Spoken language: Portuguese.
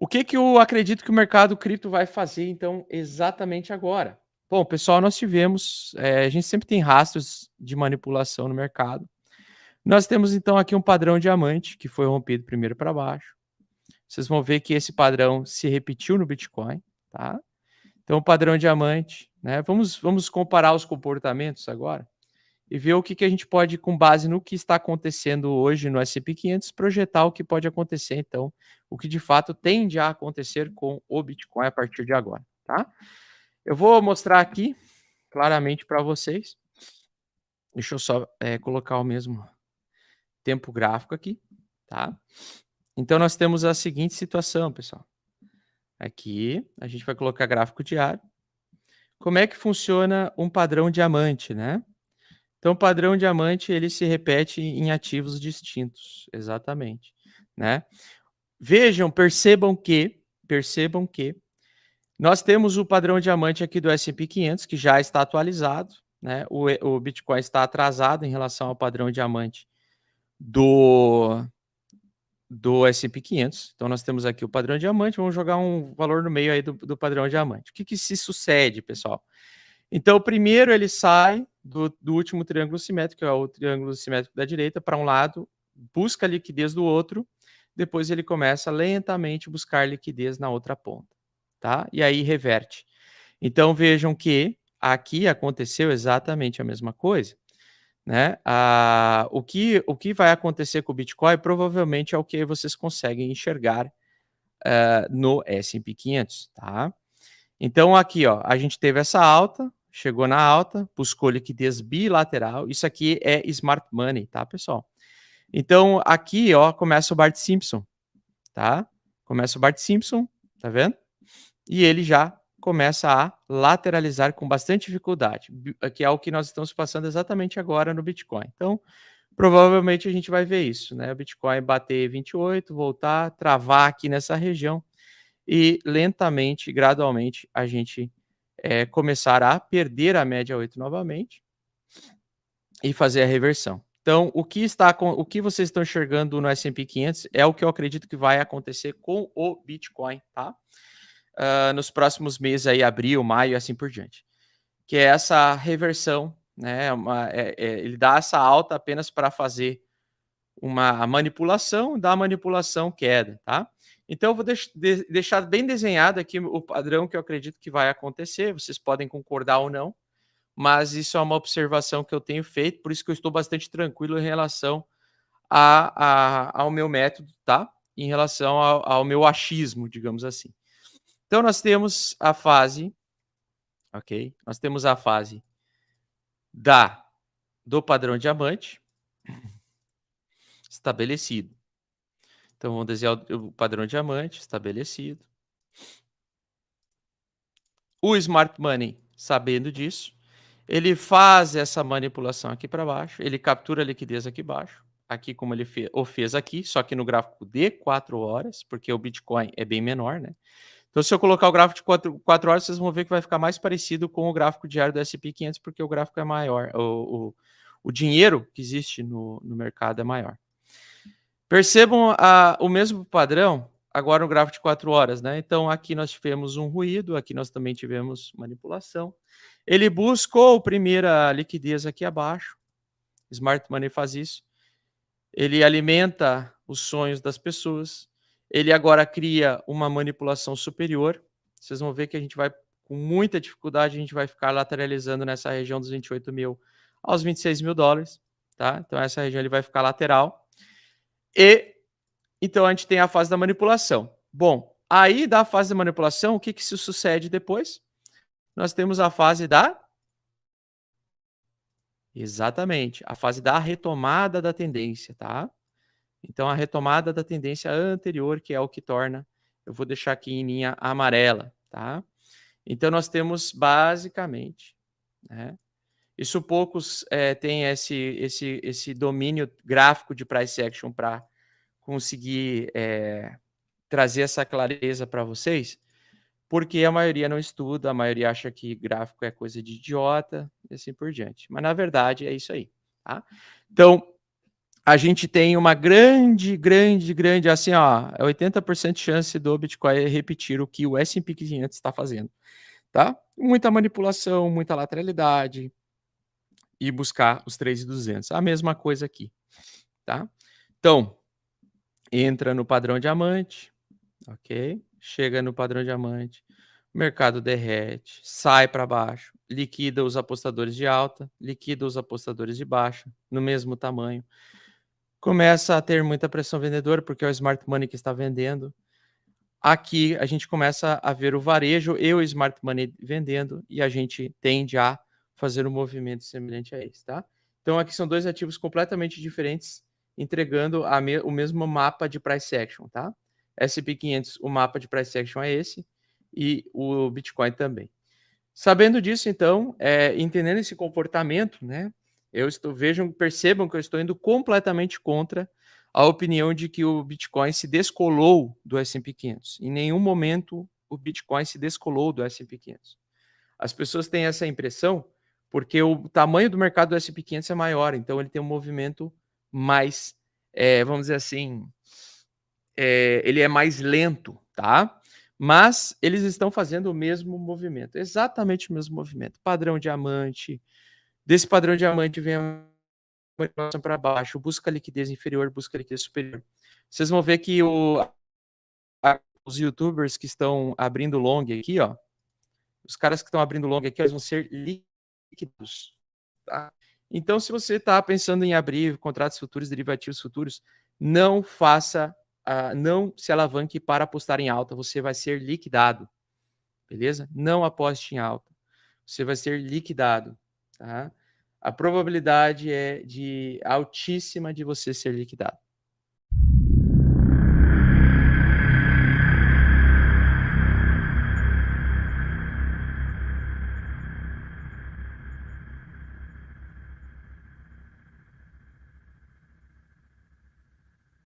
O que que eu acredito que o mercado cripto vai fazer, então, exatamente agora? Bom, pessoal, nós tivemos, a gente sempre tem rastros de manipulação no mercado. Nós temos, então, aqui um padrão diamante, que foi rompido primeiro para baixo. Vocês vão ver que esse padrão se repetiu no Bitcoin, tá? Então, o padrão diamante, né? Vamos comparar os comportamentos agora e ver o que que a gente pode, com base no que está acontecendo hoje no S&P 500, projetar o que pode acontecer, então, o que de fato tende a acontecer com o Bitcoin a partir de agora, tá? Eu vou mostrar aqui claramente para vocês. Deixa eu só colocar o mesmo tempo gráfico aqui, tá? Então, nós temos a seguinte situação, pessoal. Aqui, a gente vai colocar gráfico diário. Como é que funciona um padrão diamante, né? Então, o padrão diamante, ele se repete em ativos distintos, exatamente, né? Vejam, percebam que nós temos o padrão diamante aqui do S&P 500, que já está atualizado, né? O Bitcoin está atrasado em relação ao padrão diamante do S&P 500. Então, nós temos aqui o padrão diamante, vamos jogar um valor no meio aí do padrão diamante. O que que se sucede, pessoal? Então, primeiro ele sai do último triângulo simétrico, que é o triângulo simétrico da direita, para um lado, busca a liquidez do outro, depois ele começa lentamente buscar liquidez na outra ponta, tá? E aí reverte. Então, vejam que aqui aconteceu exatamente a mesma coisa, né? O que vai acontecer com o Bitcoin provavelmente é o que vocês conseguem enxergar no S&P 500, tá? Então aqui, ó, a gente teve essa alta, chegou na alta, buscou liquidez bilateral. Isso aqui é smart money, tá, pessoal? Então aqui, ó, começa o Bart Simpson, tá? Começa o Bart Simpson, tá vendo? E ele já começa a lateralizar com bastante dificuldade, que é o que nós estamos passando exatamente agora no Bitcoin. Então, provavelmente a gente vai ver isso, né? O Bitcoin bater 28, voltar, travar aqui nessa região e lentamente, gradualmente, a gente começar a perder a média 8 novamente e fazer a reversão. Então, o que vocês estão enxergando no S&P 500 é o que eu acredito que vai acontecer com o Bitcoin, tá? Nos próximos meses aí, abril, maio e assim por diante. Que é essa reversão, né? Ele dá essa alta apenas para fazer a manipulação, da manipulação queda, tá? Então eu vou deixar bem desenhado aqui o padrão que eu acredito que vai acontecer, vocês podem concordar ou não, mas isso é uma observação que eu tenho feito, por isso que eu estou bastante tranquilo em relação ao meu método, tá? Em relação ao meu achismo, digamos assim. Então nós temos a fase, ok? Nós temos a fase do padrão diamante estabelecido. Então, vamos desenhar o padrão diamante estabelecido. O Smart Money, sabendo disso, ele faz essa manipulação aqui para baixo, ele captura a liquidez aqui embaixo, aqui como ele fez aqui, só que no gráfico de 4 horas, porque o Bitcoin é bem menor, né? Então, se eu colocar o gráfico de 4 horas, vocês vão ver que vai ficar mais parecido com o gráfico diário do S&P 500, porque o gráfico é maior, o dinheiro que existe no mercado é maior. Percebam o mesmo padrão agora no gráfico de 4 horas, né? Então, aqui nós tivemos um ruído, aqui nós também tivemos manipulação. Ele buscou primeira liquidez aqui abaixo. Smart Money faz isso. Ele alimenta os sonhos das pessoas. Ele agora cria uma manipulação superior. Vocês vão ver que a gente vai, com muita dificuldade, a gente vai ficar lateralizando nessa região dos 28 mil aos 26 mil dólares, tá? Então, essa região ele vai ficar lateral. E então a gente tem a fase da manipulação. Bom, aí da fase da manipulação, o que que se sucede depois? Nós temos a fase da exatamente, a fase da retomada da tendência, tá? Então a retomada da tendência anterior, que é o que torna, eu vou deixar aqui em linha amarela, tá? Então nós temos basicamente, né? Isso poucos têm esse domínio gráfico de price action para conseguir trazer essa clareza para vocês, porque a maioria não estuda, a maioria acha que gráfico é coisa de idiota e assim por diante. Mas na verdade é isso aí, tá? Então, a gente tem uma grande, assim, ó, é 80% de chance do Bitcoin repetir o que o S&P 500 está fazendo, tá? Muita manipulação, muita lateralidade e buscar os 3.200. A mesma coisa aqui, tá? Então, entra no padrão diamante, ok? Chega no padrão diamante, o mercado derrete, sai para baixo, liquida os apostadores de alta, liquida os apostadores de baixa, no mesmo tamanho. Começa a ter muita pressão vendedora, porque é o smart money que está vendendo. Aqui a gente começa a ver o varejo e o smart money vendendo, e a gente tende a fazer um movimento semelhante a esse, tá? Então aqui são dois ativos completamente diferentes, entregando o mesmo mapa de price action, tá? S&P 500, o mapa de price action é esse, e o Bitcoin também. Sabendo disso, então, entendendo esse comportamento, né, percebam que eu estou indo completamente contra a opinião de que o Bitcoin se descolou do S&P 500. Em nenhum momento o Bitcoin se descolou do S&P 500. As pessoas têm essa impressão porque o tamanho do mercado do S&P 500 é maior, então ele tem um movimento mais, vamos dizer assim, ele é mais lento, tá? Mas eles estão fazendo o mesmo movimento, exatamente o mesmo movimento. Padrão diamante, desse padrão diamante vem a manipulação para baixo, busca liquidez inferior, busca liquidez superior. Vocês vão ver que os youtubers que estão abrindo long aqui, ó, os caras que estão abrindo long aqui, eles vão ser líquidos, tá? Então, se você está pensando em abrir contratos futuros, derivativos futuros, não faça, não se alavanque para apostar em alta, você vai ser liquidado, beleza? Não aposte em alta, você vai ser liquidado, tá? A probabilidade é altíssima de você ser liquidado.